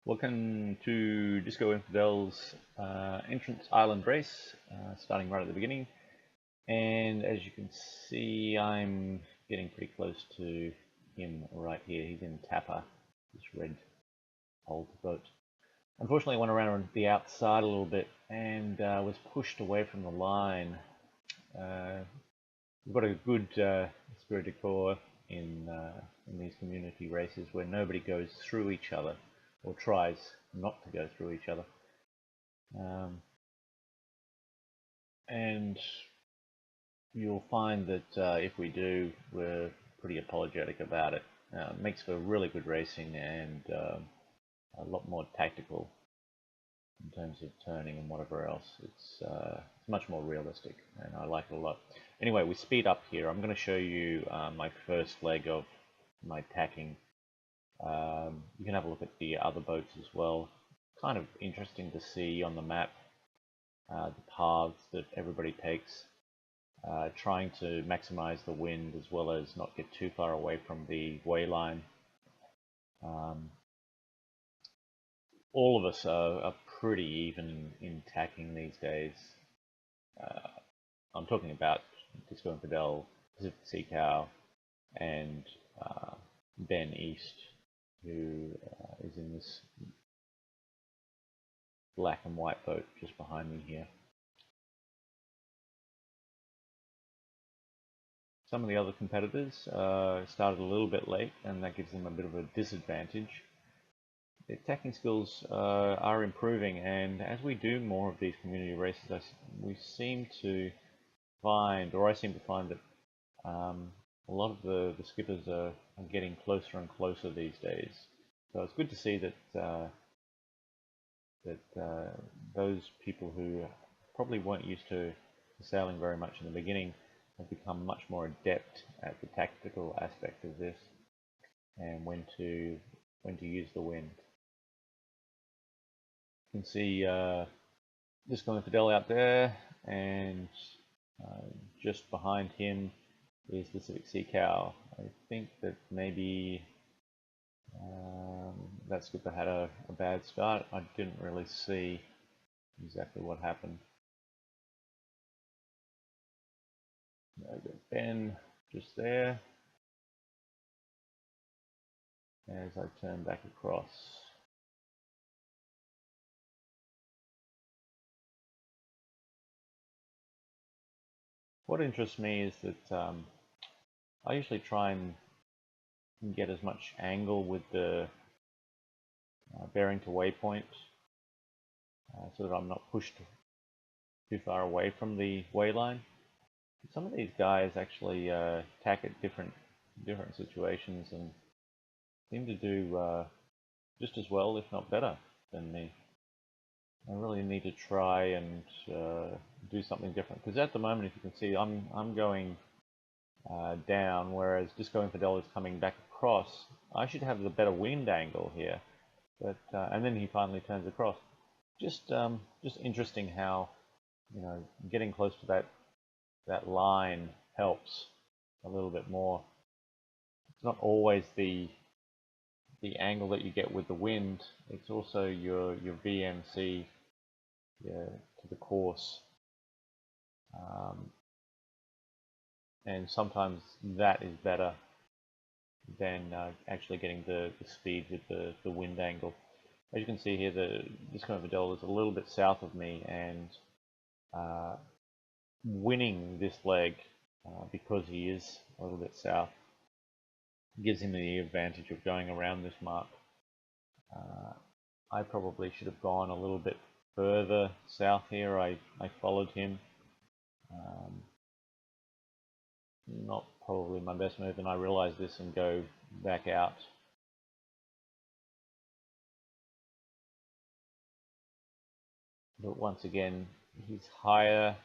Welcome to DiscoInfidel's entrance island race, starting right at the beginning. And as you can see, I'm getting pretty close to him right here. He's in Tapper, this red old boat. Unfortunately, I went around on the outside a little bit and was pushed away from the line. We've got a good spirit de corps in these community races where nobody goes through each other or tries not to go through each other. And you'll find that if we do, we're pretty apologetic about it. It makes for really good racing and a lot more tactical in terms of turning and whatever else. It's much more realistic, and I like it a lot. Anyway, we speed up here. I'm going to show you my first leg of my tacking. You can have a look at the other boats as well. Kind of interesting to see on the map the paths that everybody takes, trying to maximize the wind as well as not get too far away from the way line. All of us are pretty even in tacking these days. I'm talking about DiscoInfidel, Pacific Sea Cow, and Ben East, who is in this black and white boat just behind me here. Some of the other competitors started a little bit late, and that gives them a bit of a disadvantage. Their tacking skills are improving, and as we do more of these community races, we seem to find, or I seem to find, that a lot of the skippers are getting closer and closer these days. So it's good to see that those people who probably weren't used to sailing very much in the beginning have become much more adept at the tactical aspect of this and when to use the wind. You can see DiscoInfidel out there, and just behind him is the Pacific Sea Cow. I think that maybe that skipper had a bad start. I didn't really see exactly what happened. There we go, Ben just there as I turn back across. What interests me is that I usually try and get as much angle with the bearing to waypoint so that I'm not pushed too far away from the wayline. Some of these guys actually tack at different situations and seem to do just as well, if not better, than me. I really need to try and do something different, because at the moment, if you can see, I'm going down, whereas DiscoInfidel is coming back across. I should have the better wind angle here, but and then he finally turns across. Just interesting how, you know, getting close to that line helps a little bit more. It's not always the angle that you get with the wind, it's also your VMC to the course, and sometimes that is better than actually getting the speed with the wind angle. As you can see here, the DiscoInfidel is a little bit south of me, and winning this leg because he is a little bit south gives him the advantage of going around this mark. I probably should have gone a little bit further south here. I followed him. Not probably my best move, and I realize this and go back out. But once again, he's higher,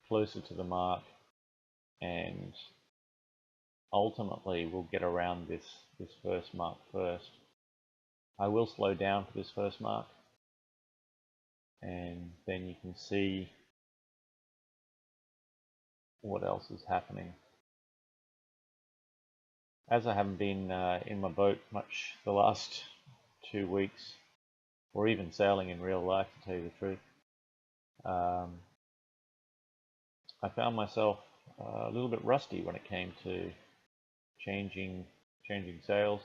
closer to the mark, and ultimately we'll get around this first mark first. I will slow down for this first mark, and then you can see what else is happening. As I haven't been in my boat much the last 2 weeks, or even sailing in real life, to tell you the truth. I found myself a little bit rusty when it came to changing sails.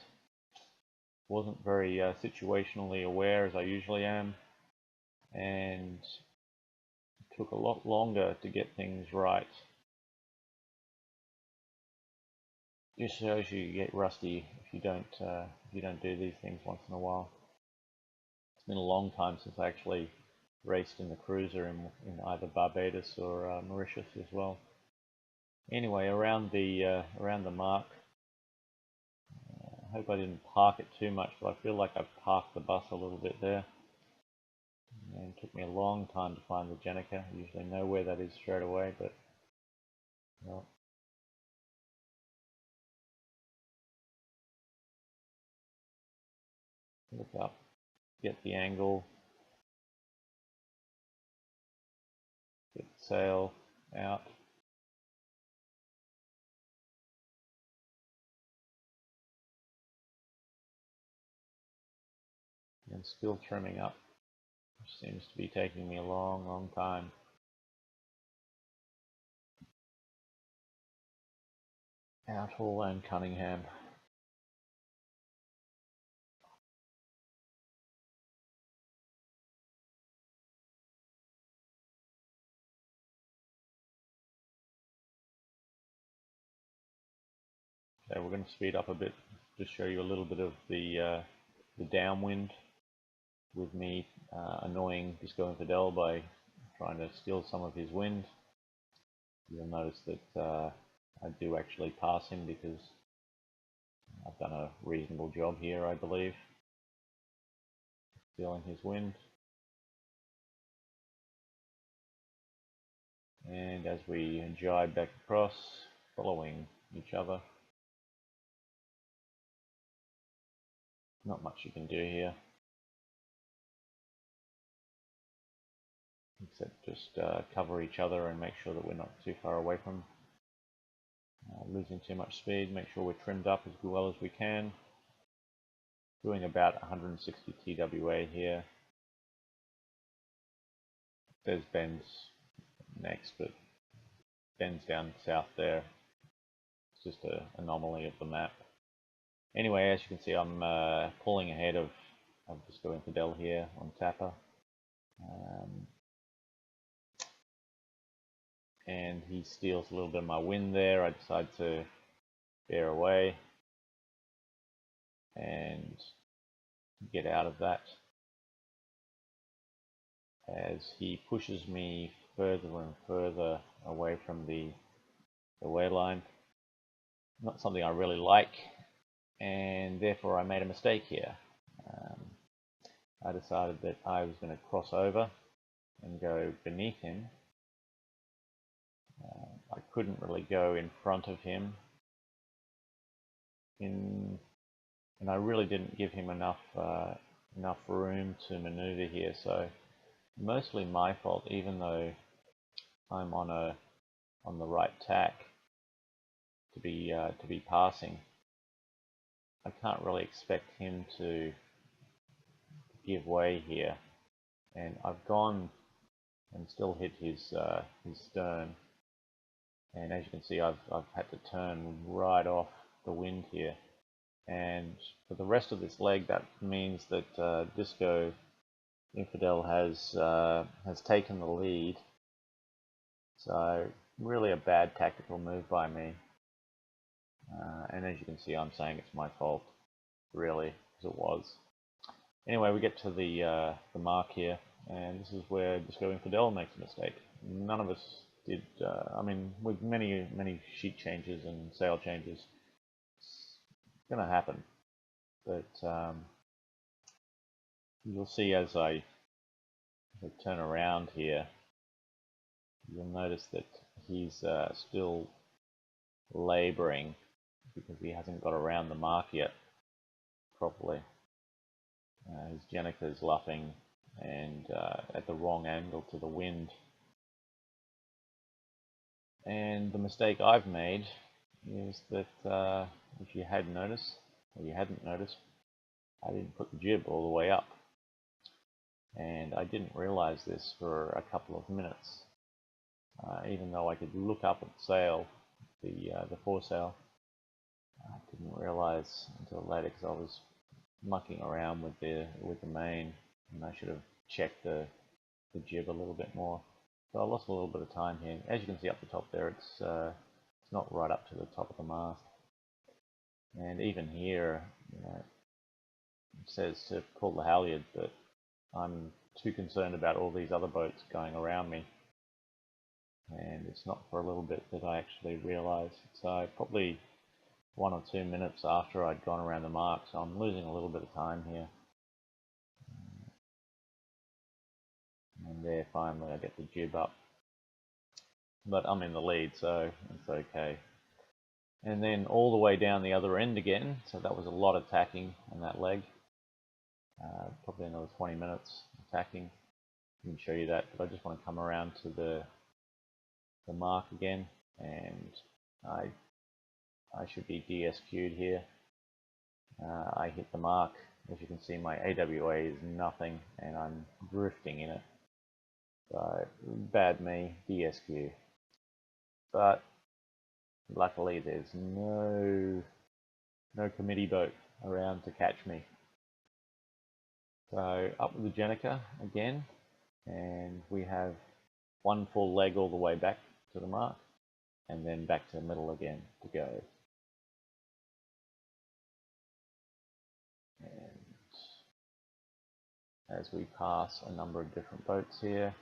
Wasn't very situationally aware as I usually am, and it took a lot longer to get things right. Just shows you get rusty if you don't do these things once in a while. It's been a long time since I actually raced in the cruiser in either Barbados or Mauritius as well. Anyway, around the mark. I hope I didn't park it too much, but I feel like I've parked the bus a little bit there. And it took me a long time to find the Jenica. I usually know where that is straight away, but well. Look up, get the angle, get the sail out. And still trimming up, which seems to be taking me a long time. Outhall and Cunningham. Okay, we're going to speed up a bit, just show you a little bit of the downwind with me annoying DiscoInfidel by trying to steal some of his wind. You'll notice that I do actually pass him because I've done a reasonable job here, I believe, stealing his wind. And as we jibe back across, following each other. Not much you can do here, except just cover each other and make sure that we're not too far away from losing too much speed. Make sure we're trimmed up as well as we can. Doing about 160 TWA here. There's bends next, but bends down south there. It's just an anomaly of the map. Anyway, as you can see, I'm pulling ahead of DiscoInfidel here on Tapper. And he steals a little bit of my wind there. I decide to bear away and get out of that as he pushes me further and further away from the way line. Not something I really like, and therefore I made a mistake here. I decided that I was going to cross over and go beneath him. I couldn't really go in front of him, and I really didn't give him enough room to maneuver here. So mostly my fault, even though I'm on the right tack to be passing. I can't really expect him to give way here, and I've gone and still hit his stern. And as you can see, I've had to turn right off the wind here. And for the rest of this leg, that means that DiscoInfidel has taken the lead. So really a bad tactical move by me. And as you can see, I'm saying it's my fault, really, because it was. Anyway, we get to the mark here, and this is where DiscoInfidel makes a mistake. None of us did. I mean, with many sheet changes and sail changes, it's going to happen. But you'll see as I turn around here, you'll notice that he's still labouring because he hasn't got around the mark yet properly. His Jenica is luffing and at the wrong angle to the wind. And the mistake I've made is that if you had noticed, or you hadn't noticed, I didn't put the jib all the way up. and I didn't realize this for a couple of minutes. Even though I could look up at the sail, the foresail, I didn't realize until later because I was mucking around with the main, and I should have checked the jib a little bit more. So I lost a little bit of time here. As you can see up the top there, it's not right up to the top of the mast. And even here, it says to pull the halyard, but I'm too concerned about all these other boats going around me. And it's not for a little bit that I actually realized. So probably 1 or 2 minutes after I'd gone around the mark, so I'm losing a little bit of time here. And there, finally, I get the jib up. But I'm in the lead, so it's okay. And then all the way down the other end again, so that was a lot of tacking on that leg. Probably another 20 minutes of tacking. I can show you that, but I just want to come around to the mark again, and I should be DSQ'd here. I hit the mark. As you can see, my AWA is nothing, and I'm drifting in it. So, bad me, DSQ. But luckily there's no committee boat around to catch me. So up with the Jenica again, and we have one full leg all the way back to the mark, and then back to the middle again to go. And as we pass a number of different boats here,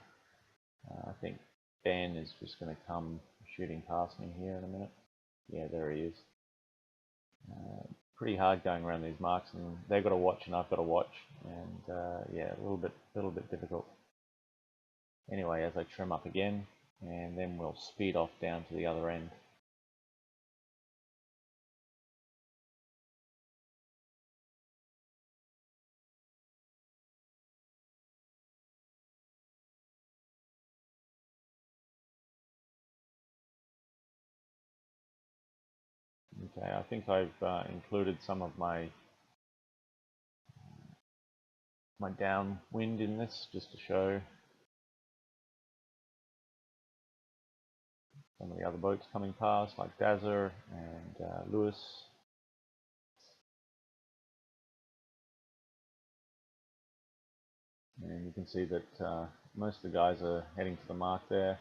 I think Ben is just going to come shooting past me here in a minute. Yeah, there he is. Pretty hard going around these marks, and they've got to watch and I've got to watch, and yeah, a little bit difficult. Anyway, as I trim up again, and then we'll speed off down to the other end. Okay, I think I've included some of my downwind in this, just to show some of the other boats coming past, like Dazzler and Lewis. And you can see that most of the guys are heading to the mark there,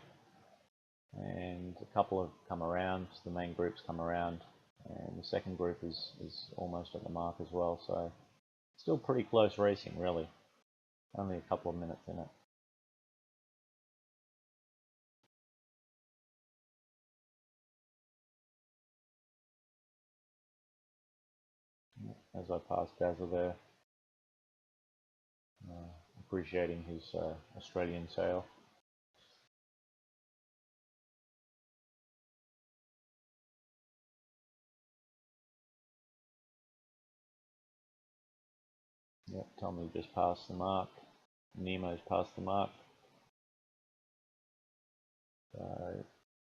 and a couple have come around. The main group's come around, and the second group is almost at the mark as well. So still pretty close racing, really. Only a couple of minutes in it. As I pass Dazzle there, appreciating his Australian sail. Yep, Tommy just passed the mark. Nemo's passed the mark.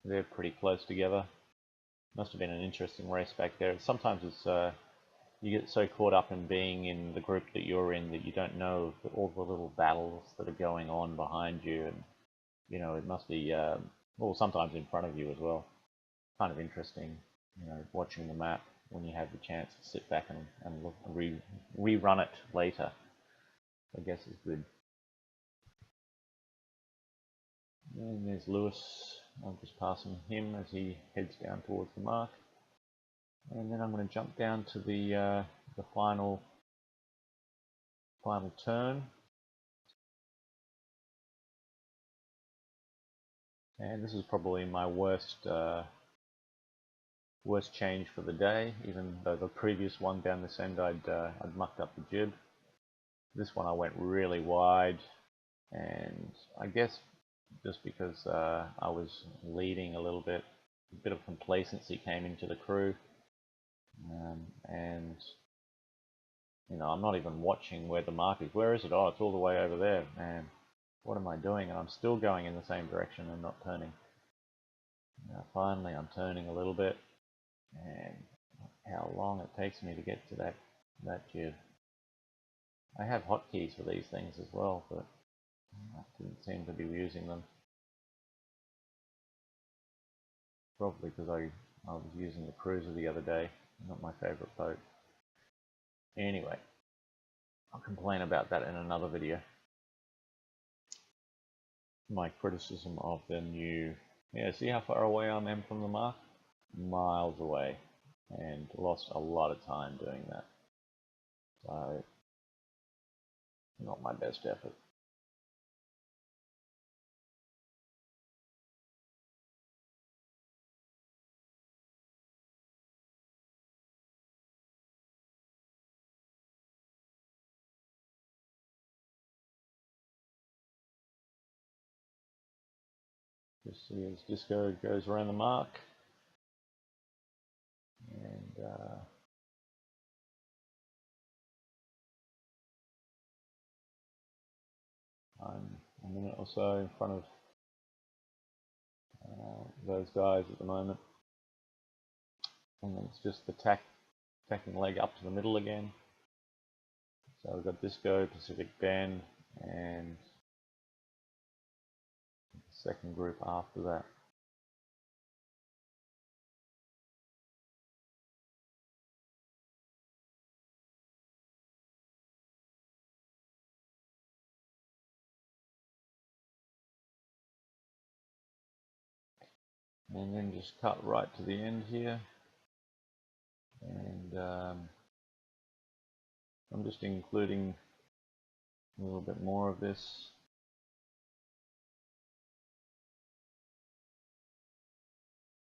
They're pretty close together. Must have been an interesting race back there. Sometimes it's you get so caught up in being in the group that you're in that you don't know all the little battles that are going on behind you, and it must be well, sometimes in front of you as well. Kind of interesting, watching the map when you have the chance to sit back and look, rerun it later. I guess it's good. And there's Lewis. I'm just passing him as he heads down towards the mark. And then I'm going to jump down to the final turn. And this is probably my worst change for the day, even though the previous one down this end I'd mucked up the jib. This one I went really wide, and I guess just because I was leading a little bit, a bit of complacency came into the crew, and I'm not even watching where the mark is. Where is it? Oh, it's all the way over there. Man, what am I doing? And I'm still going in the same direction and not turning. Now, finally, I'm turning a little bit, and how long it takes me to get to that jib. I have hotkeys for these things as well, but I didn't seem to be using them. Probably because I was using the cruiser the other day, not my favorite boat. Anyway, I'll complain about that in another video. My criticism of the new, yeah, see how far away I am from the mark? Miles away, and lost a lot of time doing that. So, not my best effort. Just see as Disco goes around the mark, and I'm a minute or so in front of those guys at the moment, and then it's just the tacking leg up to the middle again. So we've got Disco, Pacific Bend, and the second group after that. And then just cut right to the end here, and I'm just including a little bit more of this.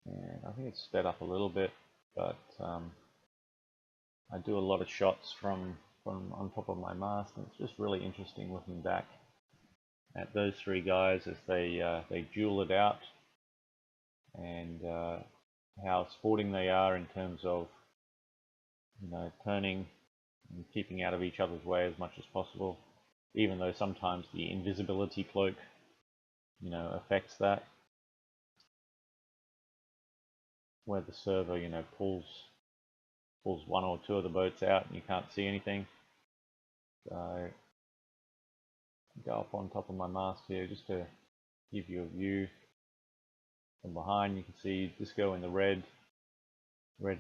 And I think it's sped up a little bit, but I do a lot of shots from on top of my mast, and it's just really interesting looking back at those three guys as they duel it out, and how sporting they are in terms of, you know, turning and keeping out of each other's way as much as possible, even though sometimes the invisibility cloak, you know, affects that, where the server, you know, pulls one or two of the boats out and you can't see anything. So go up on top of my mast here just to give you a view from behind. You can see Disco in the red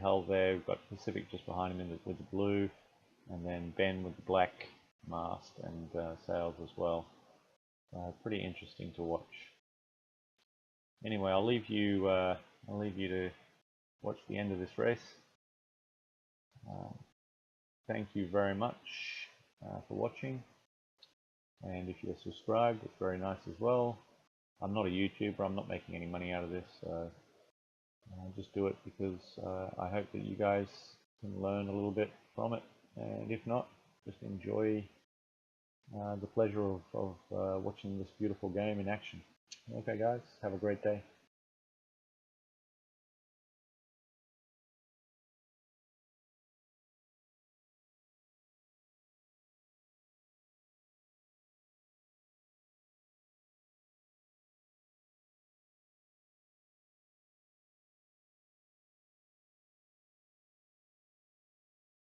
hull there. We've got Pacific just behind him with the blue, and then Ben with the black mast and sails as well. Pretty interesting to watch. Anyway, I'll leave you to watch the end of this race. Thank you very much for watching, and if you're subscribed, it's very nice as well. I'm not a YouTuber, I'm not making any money out of this, so I'll just do it because I hope that you guys can learn a little bit from it, and if not, just enjoy the pleasure of watching this beautiful game in action. Okay guys, have a great day.